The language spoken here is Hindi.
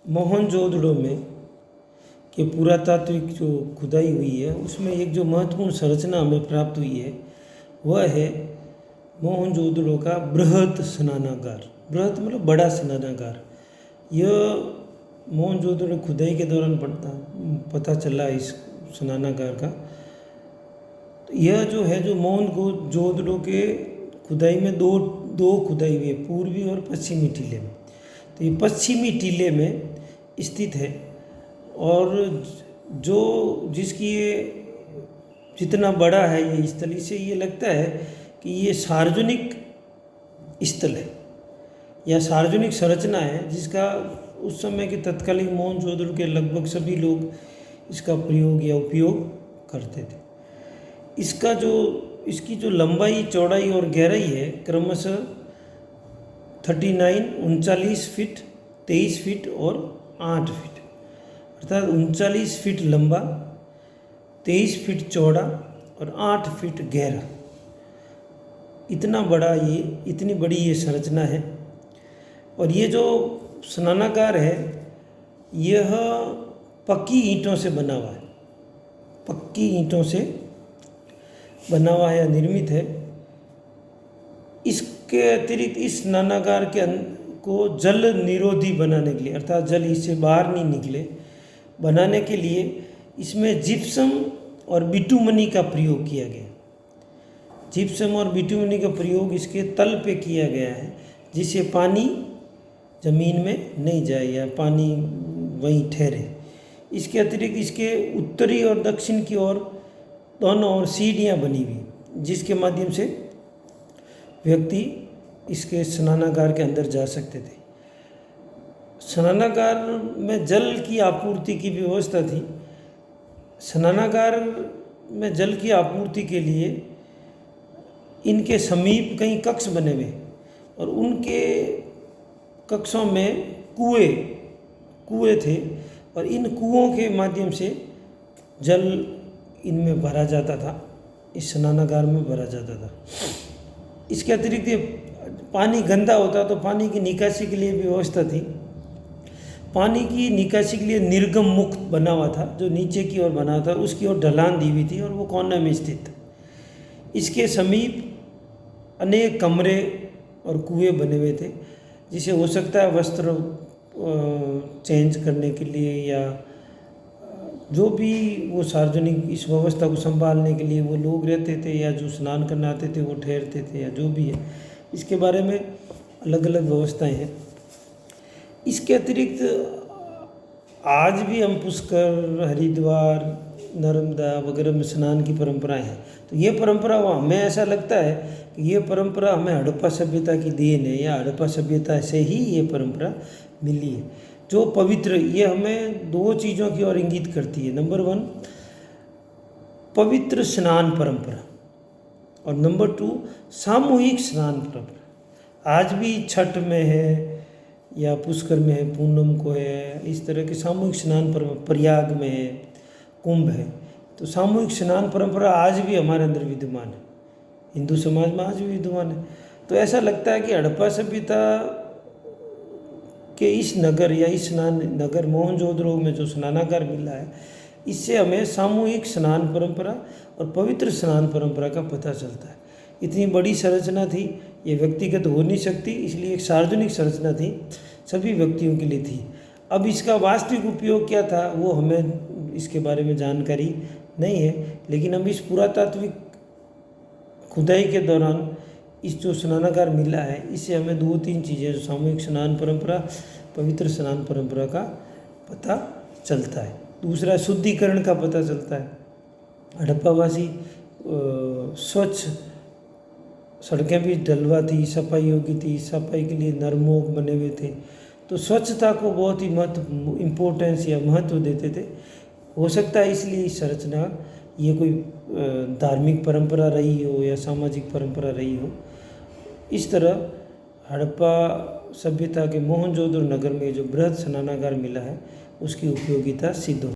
मोहनजोदड़ो में कि पुरातात्विक जो खुदाई हुई है उसमें एक जो महत्वपूर्ण संरचना हमें प्राप्त हुई है वह है मोहनजोदड़ो का बृहत स्नानागार। बृहत मतलब बड़ा स्नानागार। यह मोहनजोदड़ो खुदाई के दौरान पता चला इस स्नानागार का। तो यह जो है जो मोहनजोदड़ो के खुदाई में दो खुदाई हुई है, पूर्वी और पश्चिमी टीले में। तो ये पश्चिमी टीले में स्थित है और जो जिसकी ये जितना बड़ा है ये स्थल, इससे ये लगता है कि ये सार्वजनिक स्थल है या सार्वजनिक संरचना है जिसका उस समय के तत्कालीन मोहनजोदड़ो के लगभग सभी लोग इसका प्रयोग या उपयोग करते थे। इसकी जो लंबाई, चौड़ाई और गहराई है क्रमशः 39 फीट, 23 फीट और 8 फीट, अर्थात 39 फीट लंबा, 23 फीट चौड़ा और 8 फीट गहरा। इतनी बड़ी ये संरचना है। और ये जो स्नानागार है यह पक्की ईंटों से बना हुआ है, पक्की ईंटों से बना हुआ है या निर्मित है। इसके अतिरिक्त इस स्नानागार को जल निरोधी बनाने के लिए, अर्थात जल इससे बाहर नहीं निकले, बनाने के लिए इसमें जिप्सम और बिटुमनी का प्रयोग किया गया। जिप्सम और बिटुमनी का प्रयोग इसके तल पे किया गया है जिससे पानी ज़मीन में नहीं जाए या पानी वहीं ठहरे। इसके अतिरिक्त इसके उत्तरी और दक्षिण की ओर दोनों ओर सीढ़ियाँ बनी हुई जिसके माध्यम से व्यक्ति इसके स्नानागार के अंदर जा सकते थे। स्नानागार में जल की आपूर्ति की व्यवस्था थी। स्नानागार में जल की आपूर्ति के लिए इनके समीप कई कक्ष बने हुए और उनके कक्षों में कुएं थे और इन कुओं के माध्यम से जल इनमें भरा जाता था, इस स्नानागार में भरा जाता था। इसके अतिरिक्त ये पानी गंदा होता तो पानी की निकासी के लिए भी व्यवस्था थी। पानी की निकासी के लिए निर्गम मुख बना हुआ था जो नीचे की ओर बना था, उसकी ओर ढलान दी हुई थी और वो कोने में स्थित था। इसके समीप अनेक कमरे और कुएं बने हुए थे जिसे हो सकता है वस्त्र चेंज करने के लिए या जो भी वो सार्वजनिक इस व्यवस्था को संभालने के लिए वो लोग रहते थे या जो स्नान करने आते थे वो ठहरते थे या जो भी है, इसके बारे में अलग अलग व्यवस्थाएं हैं। इसके अतिरिक्त आज भी हम पुष्कर, हरिद्वार, नर्मदा वगैरह में स्नान की परंपराएं हैं। तो ये परंपरा हमें ऐसा लगता है कि ये परंपरा हमें हड़प्पा सभ्यता की देन है या हड़प्पा सभ्यता से ही ये परंपरा मिली है जो पवित्र। ये हमें दो चीज़ों की ओर इंगित करती है। नंबर 1 पवित्र स्नान परंपरा और नंबर 2 सामूहिक स्नान परंपरा। आज भी छठ में है या पुष्कर में है, पूनम को है, इस तरह के सामूहिक स्नान परंपरा, प्रयाग में है, कुंभ है। तो सामूहिक स्नान परंपरा आज भी हमारे अंदर विद्यमान है, हिंदू समाज में आज भी विद्यमान है। तो ऐसा लगता है कि हड़प्पा सभ्यता कि इस नगर या इस स्नान नगर मोहनजोदड़ो में जो स्नानागार मिला है इससे हमें सामूहिक स्नान परंपरा और पवित्र स्नान परंपरा का पता चलता है। इतनी बड़ी संरचना थी, ये व्यक्तिगत हो नहीं सकती, इसलिए एक सार्वजनिक संरचना थी, सभी व्यक्तियों के लिए थी। अब इसका वास्तविक उपयोग क्या था वो हमें इसके बारे में जानकारी नहीं है, लेकिन हम इस पुरातात्विक खुदाई के दौरान इस जो स्नानागार मिला है इससे हमें 2-3 चीज़ें, सामूहिक स्नान परंपरा, पवित्र स्नान परंपरा का पता चलता है। दूसरा शुद्धिकरण का पता चलता है। हड़प्पावासी स्वच्छ सड़कें भी डलवा थी, सफाई योग्य थी, सफाई के लिए नरमोक बने हुए थे। तो स्वच्छता को बहुत ही इम्पोर्टेंस या महत्व देते थे। हो सकता है इसलिए इस संरचना ये कोई धार्मिक परंपरा रही हो या सामाजिक परंपरा रही हो। इस तरह हड़प्पा सभ्यता के मोहनजोदड़ो नगर में जो बृहद स्नानागार मिला है उसकी उपयोगिता सिद्ध हो।